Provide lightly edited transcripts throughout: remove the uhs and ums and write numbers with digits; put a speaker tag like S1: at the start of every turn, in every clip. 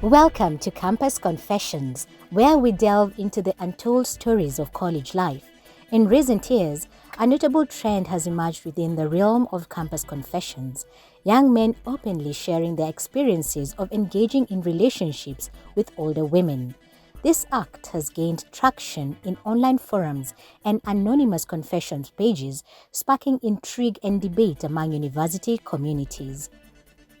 S1: Welcome to Campus Confessions, where we delve into the untold stories of college life. In recent years, a notable trend has emerged within the realm of campus confessions, young men openly sharing their experiences of engaging in relationships with older women. This act has gained traction in online forums and anonymous confessions pages, sparking intrigue and debate among university communities.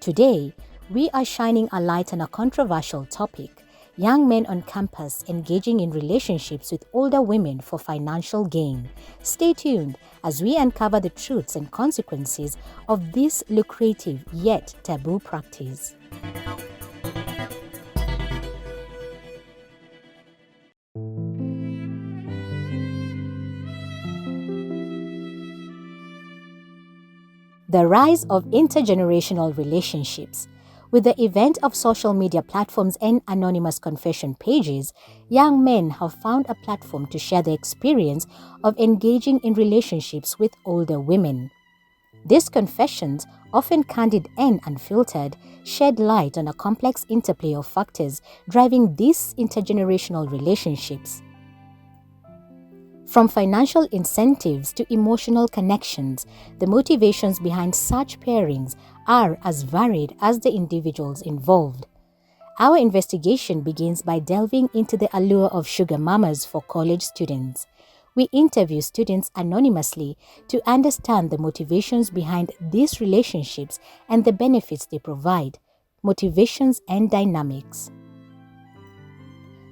S1: Today, we are shining a light on a controversial topic: young men on campus engaging in relationships with older women for financial gain. Stay tuned as we uncover the truths and consequences of this lucrative yet taboo practice. The rise of intergenerational relationships. With the event of social media platforms and anonymous confession pages, young men have found a platform to share their experience of engaging in relationships with older women. These confessions, often candid and unfiltered, shed light on a complex interplay of factors driving these intergenerational relationships. From financial incentives to emotional connections, the motivations behind such pairings are as varied as the individuals involved. Our investigation begins by delving into the allure of sugar mamas for college students. We interview students anonymously to understand the motivations behind these relationships and the benefits they provide, motivations and dynamics.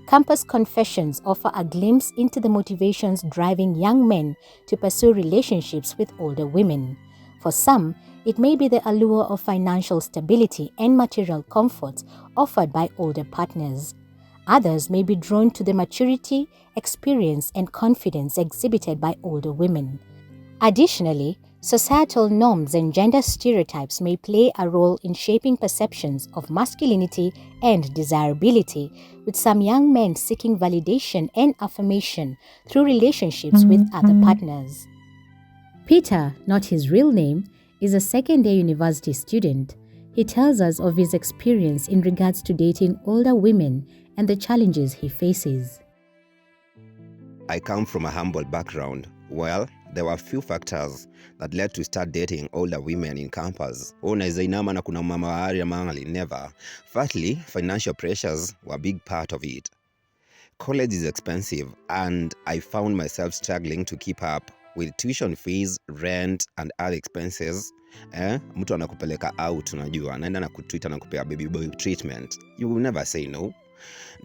S1: Campus confessions offer a glimpse into the motivations driving young men to pursue relationships with older women. For some, it may be the allure of financial stability and material comforts offered by older partners. Others may be drawn to the maturity, experience, and confidence exhibited by older women. Additionally, societal norms and gender stereotypes may play a role in shaping perceptions of masculinity and desirability, with some young men seeking validation and affirmation through relationships with other partners. Peter, not his real name, is a second-year university student. He tells us of his experience in regards to dating older women and the challenges he faces.
S2: I come from a humble background. Well, there were a few factors that led to start dating older women in campus. Never. Firstly, financial pressures were a big part of it. College is expensive, and I found myself struggling to keep up with tuition fees, rent, and other expenses. Mtu anakupeleka out, unajua, anaenda na kutreat na kupea baby boy treatment. You will never say no.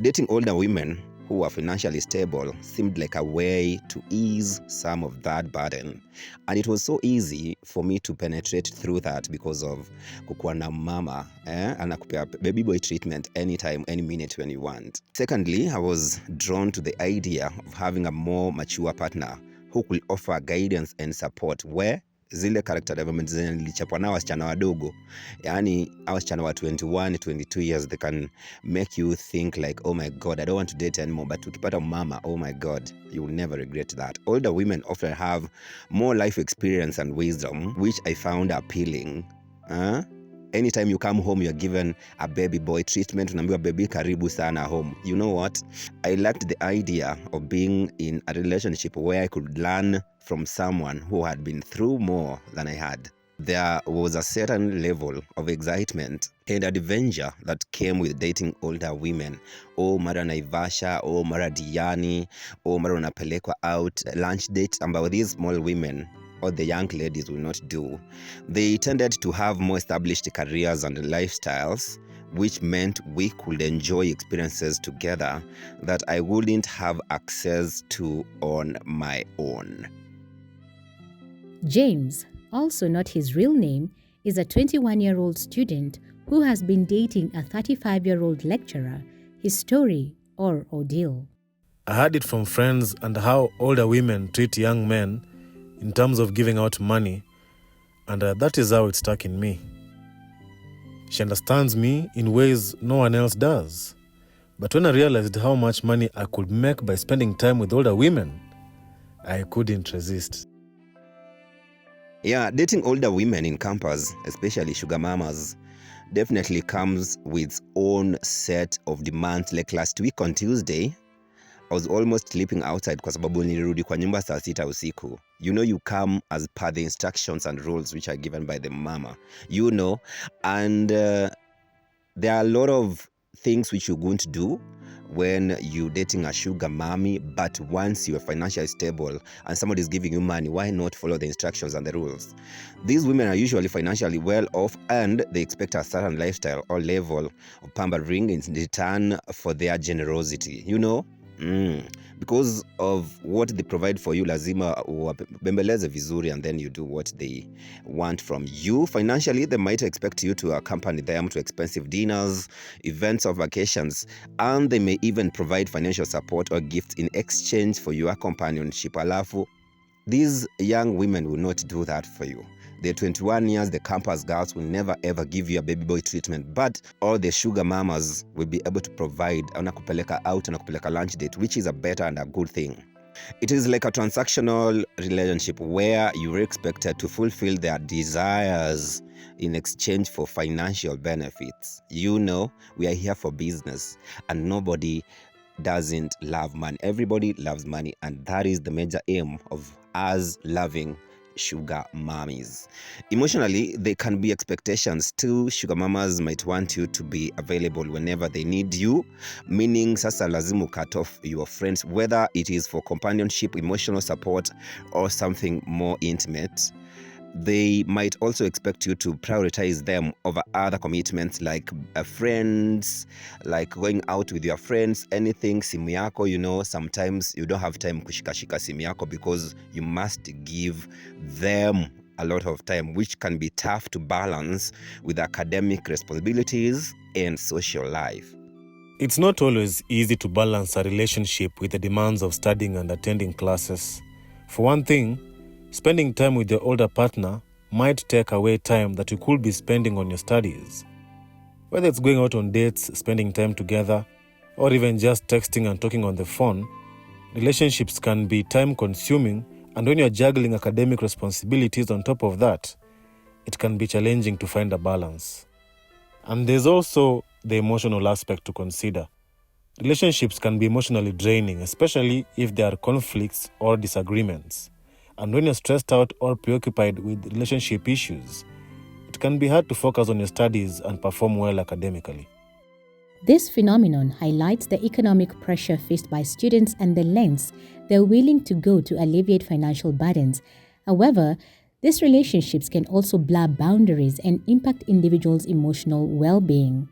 S2: Dating older women who are financially stable seemed like a way to ease some of that burden. And it was so easy for me to penetrate through that because of kukuwa na mama, anakupea baby boy treatment anytime, any minute when you want. Secondly, I was drawn to the idea of having a more mature partner who could offer guidance and support, where zile character development zenye nilichapwa na wasichana wadogo, yani wasichana wa 21, 22 years, they can make you think like, oh my god, I don't want to date anymore. But ukipata mama, oh my god, you will never regret that. Older women often have more life experience and wisdom, which I found appealing. Anytime you come home, you're given a baby boy treatment, unaambiwa baby karibu sana home. You know what? I liked the idea of being in a relationship where I could learn from someone who had been through more than I had. There was a certain level of excitement and adventure that came with dating older women. Oh, mara Naivasha, oh, mara Diani, oh, mara unapelekwa out, lunch dates, ambao these small women or the young ladies will not do. They tended to have more established careers and lifestyles, which meant we could enjoy experiences together that I wouldn't have access to on my own.
S1: James, also not his real name, is a 21-year-old student who has been dating a 35-year-old lecturer. His story or ordeal.
S3: I heard it from friends and how older women treat young men in terms of giving out money, and that is how it stuck in me. She understands me in ways no one else does. But when I realized how much money I could make by spending time with older women, I couldn't resist.
S2: Yeah, dating older women in campus, especially sugar mamas, definitely comes with its own set of demands. Like last week on Tuesday, I was almost sleeping outside kwa sababu nilirudi kwa nyumba saa 6 usiku. You come as per the instructions and rules which are given by the mama. And there are a lot of things which you're going to do when you're dating a sugar mommy, but once you're financially stable and somebody is giving you money, why not follow the instructions and the rules? These women are usually financially well off and they expect a certain lifestyle or level of pampering in return for their generosity. Because of what they provide for you, lazima wabembeleze vizuri, and then you do what they want from you. Financially, they might expect you to accompany them to expensive dinners, events or vacations, and they may even provide financial support or gifts in exchange for your companionship. Alafu, these young women will not do that for you. They're 21 years, the campus girls will never ever give you a baby boy treatment, but all the sugar mamas will be able to provide anakupeleka out, anakupeleka lunch date, which is a better and a good thing. It is like a transactional relationship where you're expected to fulfill their desires in exchange for financial benefits. We are here for business, and nobody doesn't love money. Everybody loves money, and that is the major aim of us loving sugar mommies. Emotionally, there can be expectations too. Sugar mamas might want you to be available whenever they need you, meaning sasa lazimu cut off your friends, whether it is for companionship, emotional support, or something more intimate. They might also expect you to prioritize them over other commitments like friends, like going out with your friends, anything. Simu yako, sometimes you don't have time kushikashika simu yako because you must give them a lot of time, which can be tough to balance with academic responsibilities and social life.
S3: It's not always easy to balance a relationship with the demands of studying and attending classes. For one thing, spending time with your older partner might take away time that you could be spending on your studies. Whether it's going out on dates, spending time together, or even just texting and talking on the phone, relationships can be time-consuming, and when you're juggling academic responsibilities on top of that, it can be challenging to find a balance. And there's also the emotional aspect to consider. Relationships can be emotionally draining, especially if there are conflicts or disagreements. And when you're stressed out or preoccupied with relationship issues, it can be hard to focus on your studies and perform well academically.
S1: This phenomenon highlights the economic pressure faced by students and the lengths they're willing to go to alleviate financial burdens. However, these relationships can also blur boundaries and impact individuals' emotional well-being.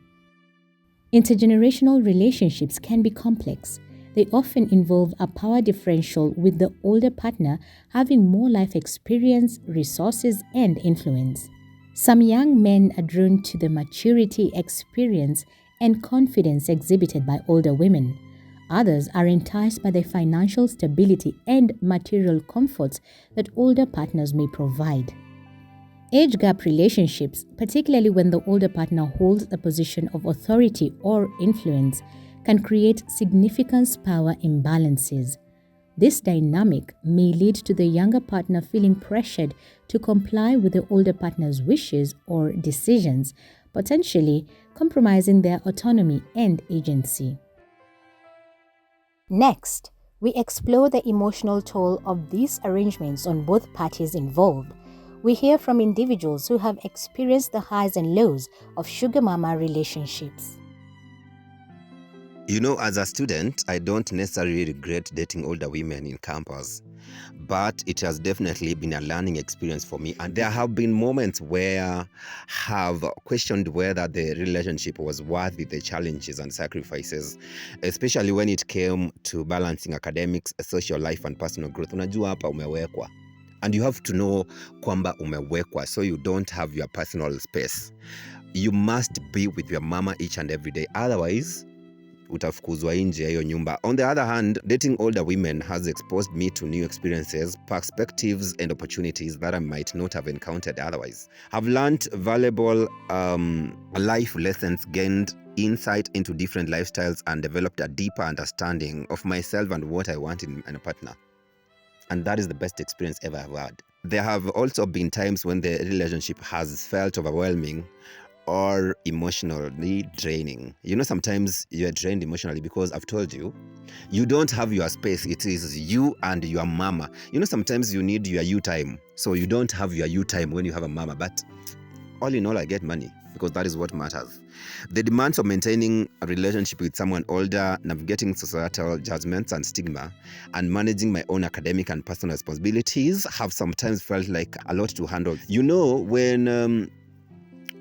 S1: Intergenerational relationships can be complex. They often involve a power differential, with the older partner having more life experience, resources, and influence. Some young men are drawn to the maturity, experience, and confidence exhibited by older women. Others are enticed by the financial stability and material comforts that older partners may provide. Age gap relationships, particularly when the older partner holds a position of authority or influence, can create significant power imbalances. This dynamic may lead to the younger partner feeling pressured to comply with the older partner's wishes or decisions, potentially compromising their autonomy and agency. Next, we explore the emotional toll of these arrangements on both parties involved. We hear from individuals who have experienced the highs and lows of sugar mama relationships.
S2: As a student, I don't necessarily regret dating older women in campus, but it has definitely been a learning experience for me. And there have been moments where I have questioned whether the relationship was worthy the challenges and sacrifices, especially when it came to balancing academics, social life, and personal growth. Unajua hapa umewekwa. And you have to know kwamba umewekwa, so you don't have your personal space. You must be with your mama each and every day. Otherwise, utafukuzwa nje ya hiyo nyumba. On the other hand, dating older women has exposed me to new experiences, perspectives, and opportunities that I might not have encountered otherwise. I've learned valuable life lessons, gained insight into different lifestyles, and developed a deeper understanding of myself and what I want in a partner. And that is the best experience ever I've had. There have also been times when the relationship has felt overwhelming or emotionally draining. Sometimes you're drained emotionally because I've told you, you don't have your space. It is you and your mama. Sometimes you need your you time. So you don't have your you time when you have a mama. But all in all, I get money because that is what matters. The demands of maintaining a relationship with someone older, navigating societal judgments and stigma, and managing my own academic and personal responsibilities have sometimes felt like a lot to handle. When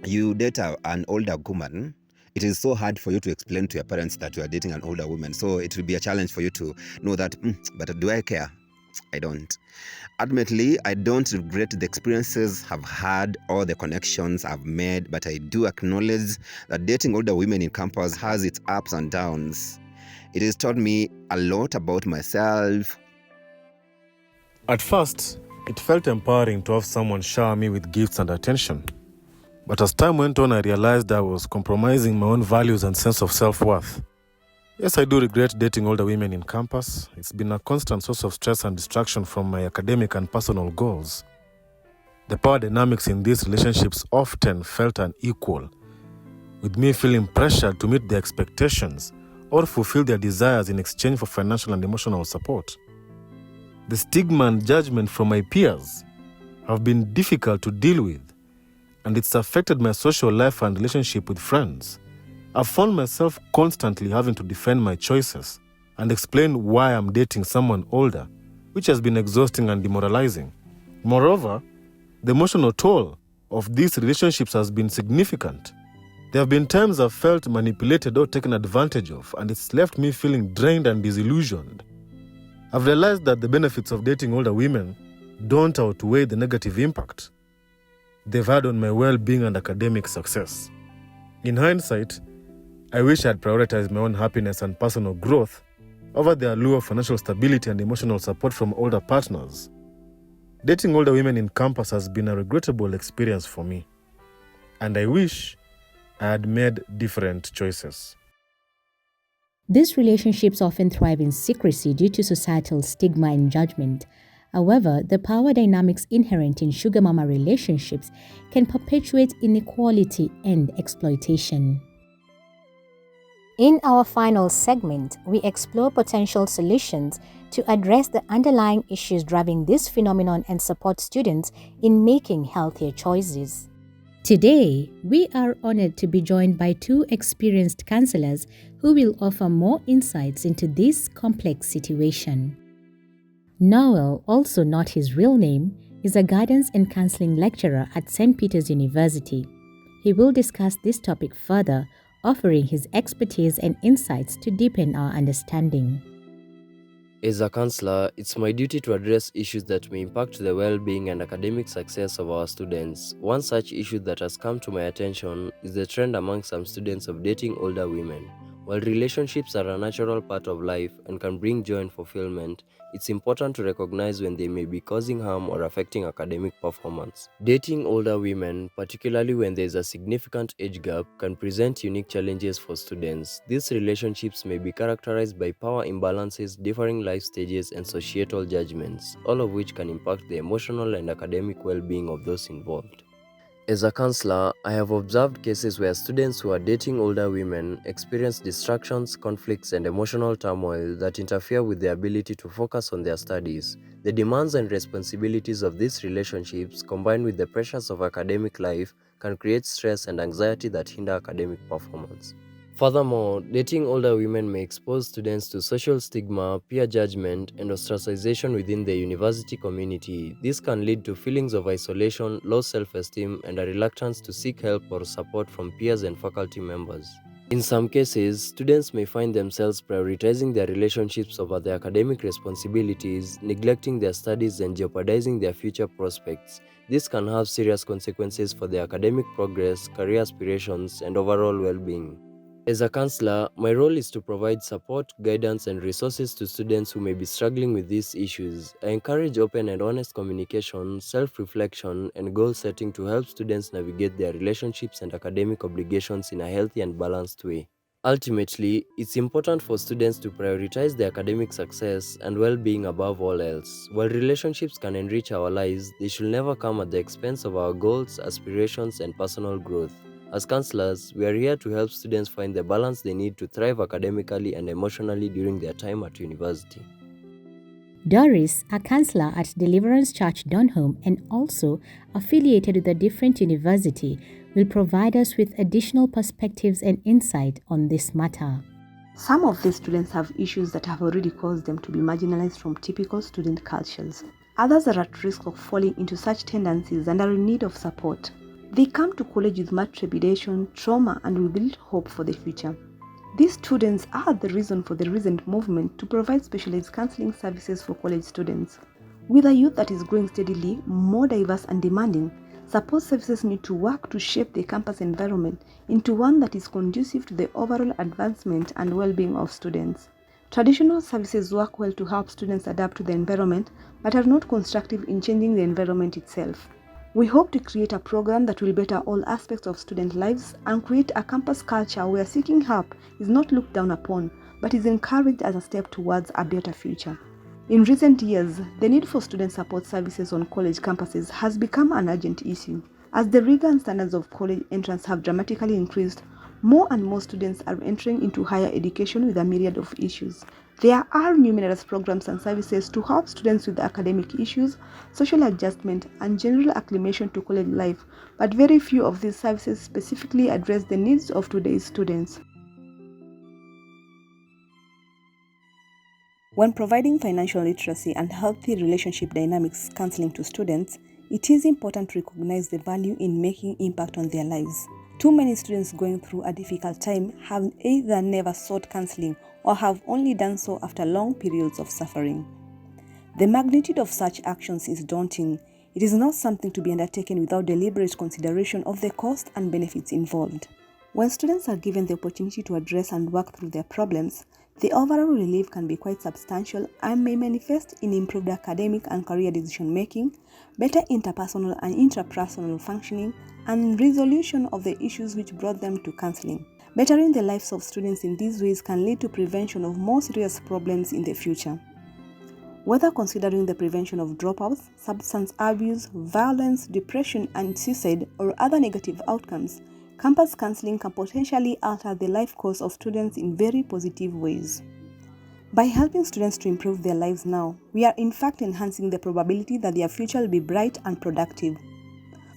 S2: you date an older woman, it is so hard for you to explain to your parents that you are dating an older woman. So it will be a challenge for you to know that, but do I care? I don't. Ultimately, I don't regret the experiences I've had or the connections I've made, but I do acknowledge that dating older women in campus has its ups and downs. It has taught me a lot about myself.
S3: At first, it felt empowering to have someone shower me with gifts and attention. But as time went on, I realized I was compromising my own values and sense of self-worth. Yes, I do regret dating older women in campus. It's been a constant source of stress and distraction from my academic and personal goals. The power dynamics in these relationships often felt unequal, with me feeling pressured to meet their expectations or fulfill their desires in exchange for financial and emotional support. The stigma and judgment from my peers have been difficult to deal with, and it's affected my social life and relationship with friends. I've found myself constantly having to defend my choices and explain why I'm dating someone older, which has been exhausting and demoralizing. Moreover, the emotional toll of these relationships has been significant. There have been times I've felt manipulated or taken advantage of, and it's left me feeling drained and disillusioned. I've realized that the benefits of dating older women don't outweigh the negative impact they've had on my well-being and academic success. In hindsight, I wish I had prioritized my own happiness and personal growth over the allure of financial stability and emotional support from older partners. Dating older women in campus has been a regrettable experience for me, and I wish I had made different choices.
S1: These relationships often thrive in secrecy due to societal stigma and judgment. However, the power dynamics inherent in sugar mama relationships can perpetuate inequality and exploitation. In our final segment, we explore potential solutions to address the underlying issues driving this phenomenon and support students in making healthier choices. Today, we are honored to be joined by two experienced counselors who will offer more insights into this complex situation. Noel, also not his real name, is a guidance and counseling lecturer at St. Peter's University. He will discuss this topic further, offering his expertise and insights to deepen our understanding.
S4: As a counselor, it's my duty to address issues that may impact the well-being and academic success of our students. One such issue that has come to my attention is the trend among some students of dating older women. While relationships are a natural part of life and can bring joy and fulfillment, it's important to recognize when they may be causing harm or affecting academic performance. Dating older women, particularly when there is a significant age gap, can present unique challenges for students. These relationships may be characterized by power imbalances, differing life stages, and societal judgments, all of which can impact the emotional and academic well-being of those involved. As a counselor, I have observed cases where students who are dating older women experience distractions, conflicts, and emotional turmoil that interfere with their ability to focus on their studies. The demands and responsibilities of these relationships, combined with the pressures of academic life, can create stress and anxiety that hinder academic performance. Furthermore, dating older women may expose students to social stigma, peer judgment, and ostracization within the university community. This can lead to feelings of isolation, low self-esteem, and a reluctance to seek help or support from peers and faculty members. In some cases, students may find themselves prioritizing their relationships over their academic responsibilities, neglecting their studies, and jeopardizing their future prospects. This can have serious consequences for their academic progress, career aspirations, and overall well-being. As a counselor, my role is to provide support, guidance, and resources to students who may be struggling with these issues. I encourage open and honest communication, self-reflection, and goal setting to help students navigate their relationships and academic obligations in a healthy and balanced way. Ultimately, it's important for students to prioritize their academic success and well-being above all else. While relationships can enrich our lives, they should never come at the expense of our goals, aspirations, and personal growth. As counselors, we are here to help students find the balance they need to thrive academically and emotionally during their time at university.
S1: Doris, a counselor at Deliverance Church Donholm and also affiliated with a different university, will provide us with additional perspectives and insight on this matter.
S5: Some of these students have issues that have already caused them to be marginalized from typical student cultures. Others are at risk of falling into such tendencies and are in need of support. They come to college with much trepidation, trauma, and with little hope for the future. These students are the reason for the recent movement to provide specialized counseling services for college students. With a youth that is growing steadily, more diverse and demanding, support services need to work to shape the campus environment into one that is conducive to the overall advancement and well-being of students. Traditional services work well to help students adapt to the environment, but are not constructive in changing the environment itself. We hope to create a program that will better all aspects of student lives and create a campus culture where seeking help is not looked down upon, but is encouraged as a step towards a better future. In recent years, the need for student support services on college campuses has become an urgent issue. As the rigor and standards of college entrance have dramatically increased, more and more students are entering into higher education with a myriad of issues. There are numerous programs and services to help students with academic issues, social adjustment, and general acclimation to college life, but very few of these services specifically address the needs of today's students. When providing financial literacy and healthy relationship dynamics counseling to students, it is important to recognize the value in making impact on their lives. Too many students going through a difficult time have either never sought counseling or have only done so after long periods of suffering. The magnitude of such actions is daunting. It is not something to be undertaken without deliberate consideration of the cost and benefits involved. When students are given the opportunity to address and work through their problems, the overall relief can be quite substantial and may manifest in improved academic and career decision-making, better interpersonal and intrapersonal functioning, and resolution of the issues which brought them to counseling. Bettering the lives of students in these ways can lead to prevention of more serious problems in the future. Whether considering the prevention of dropouts, substance abuse, violence, depression, and suicide, or other negative outcomes, campus counseling can potentially alter the life course of students in very positive ways. By helping students to improve their lives now, we are in fact enhancing the probability that their future will be bright and productive.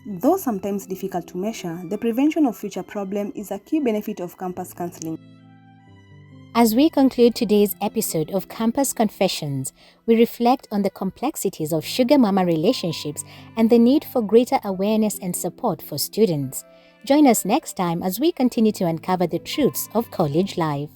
S5: Though sometimes difficult to measure, the prevention of future problems is a key benefit of campus counseling.
S1: As we conclude today's episode of Campus Confessions, we reflect on the complexities of sugar mama relationships and the need for greater awareness and support for students. Join us next time as we continue to uncover the truths of college life.